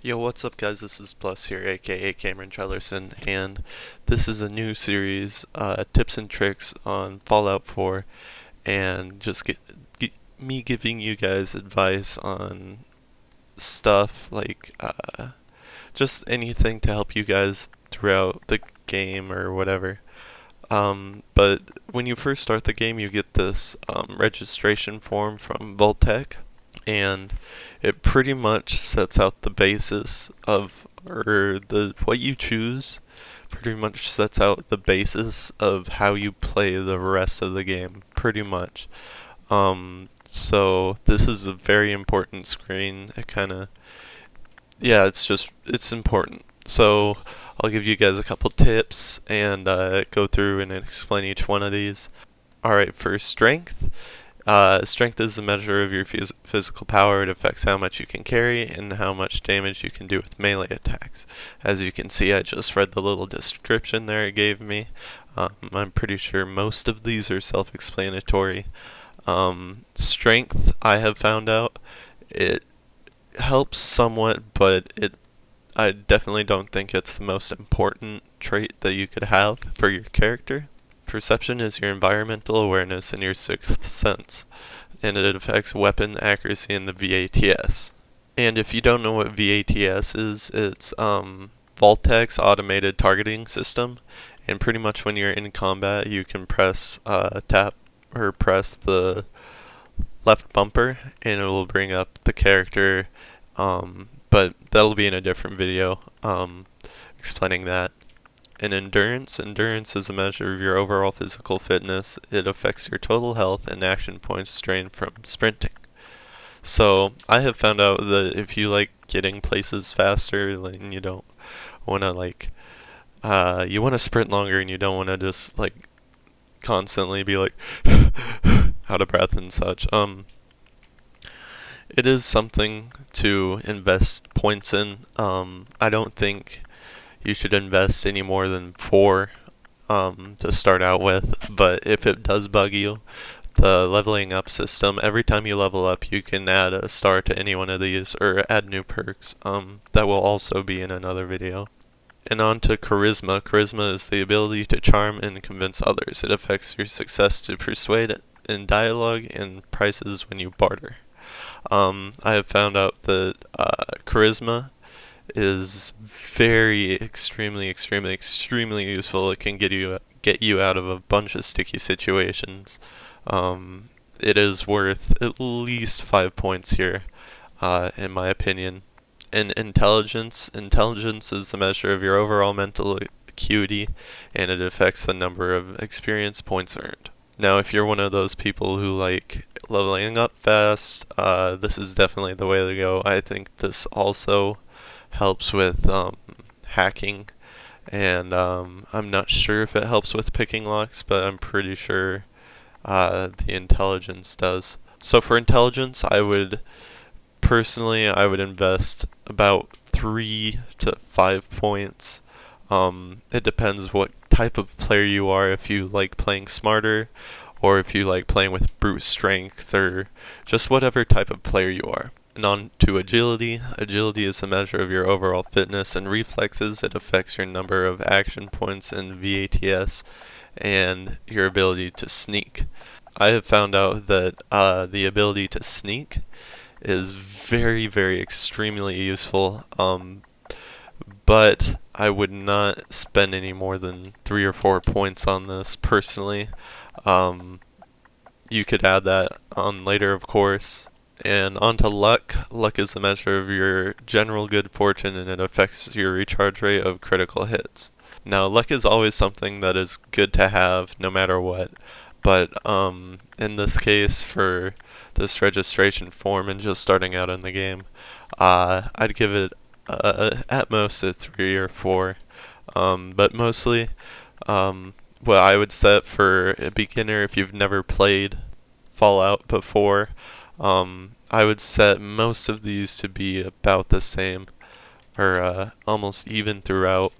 Yo, what's up, guys? This is Plus here, aka Cameron Trellerson, and this is a new series, tips and tricks on Fallout 4, and just me giving you guys advice on stuff like just anything to help you guys throughout the game or whatever. But when you first start the game, you get this registration form from Vault-Tec, and it pretty much sets out the basis of, or the what you choose pretty much sets out the basis of how you play the rest of the game, pretty much. So this is a very important screen. It kind of, yeah, it's important. So I'll give you guys a couple tips and go through and explain each one of these. Alright, for strength. Strength is the measure of your physical power. It affects how much you can carry and how much damage you can do with melee attacks. As you can see, I just read the little description there it gave me. I'm pretty sure most of these are self-explanatory. Strength, I have found out, it helps somewhat, but I definitely don't think it's the most important trait that you could have for your character. Perception is your environmental awareness and your sixth sense, and it affects weapon accuracy in the VATS. And if you don't know what VATS is, it's Vault-Tec's automated targeting system, and pretty much when you're in combat, you can press tap or press the left bumper, and it will bring up the character. But that'll be in a different video explaining that. And endurance. Endurance is a measure of your overall physical fitness. It affects your total health and action points drained from sprinting. So I have found out that if you like getting places faster, like, and you don't want to you want to sprint longer, and you don't want to just like constantly be like out of breath and such. It is something to invest points in. I don't think you should invest any more than 4 to start out with, but if it does bug you, the leveling up system, every time you level up, you can add a star to any one of these, or add new perks. That will also be in another video. And on to charisma. Charisma is the ability to charm and convince others. It affects your success to persuade in dialogue and prices when you barter. I have found out that charisma is very extremely useful. It can get you out of a bunch of sticky situations. It is worth at least 5 points here, in my opinion. And intelligence. Intelligence is the measure of your overall mental acuity, and it affects the number of experience points earned. Now, if you're one of those people who like leveling up fast, this is definitely the way to go. I think this also helps with hacking, and I'm not sure if it helps with picking locks, but I'm pretty sure the intelligence does. So for intelligence, I would invest about 3 to 5 points. It depends what type of player you are, if you like playing smarter, or if you like playing with brute strength, or just whatever type of player you are. And on to agility. Agility is a measure of your overall fitness and reflexes. It affects your number of action points in VATS and your ability to sneak. I have found out that the ability to sneak is very extremely useful, but I would not spend any more than 3 or 4 points on this personally. You could add that on later, of course. And onto luck. Luck is a measure of your general good fortune, and it affects your recharge rate of critical hits. Now, luck is always something that is good to have no matter what, but in this case, for this registration form and just starting out in the game, I'd give it at most a 3 or 4. But mostly, what I would set for a beginner, if you've never played Fallout before, I would set most of these to be about the same, or almost even throughout.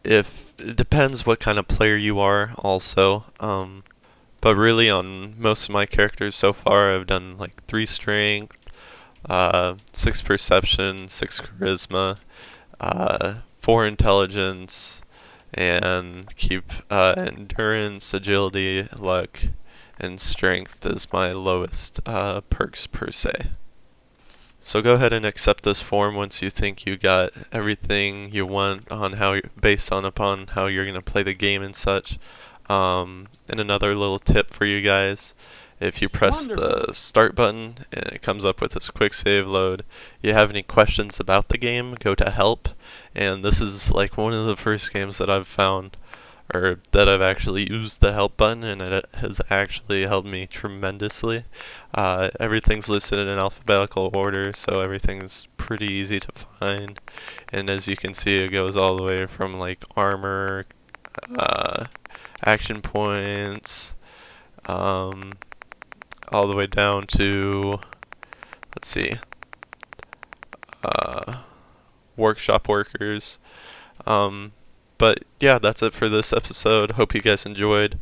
If it depends what kind of player you are, also. But really, on most of my characters so far, I've done like 3 strength, 6 perception, 6 charisma, 4 intelligence, and keep endurance, agility, luck, and strength as my lowest perks per se. So go ahead and accept this form once you think you got everything you want on based on upon how you're gonna play the game and such. And another little tip for you guys: if you press the start button and it comes up with this quick save load, you have any questions about the game, go to help. And this is like one of the first games that I've found, or that I've actually used the help button, and it has actually helped me tremendously. Everything's listed in alphabetical order, so everything's pretty easy to find. And as you can see, it goes all the way from like armor, action points, all the way down to, let's see, workshop workers. But yeah, that's it for this episode. Hope you guys enjoyed.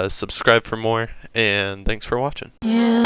Subscribe for more, and thanks for watching. Yeah.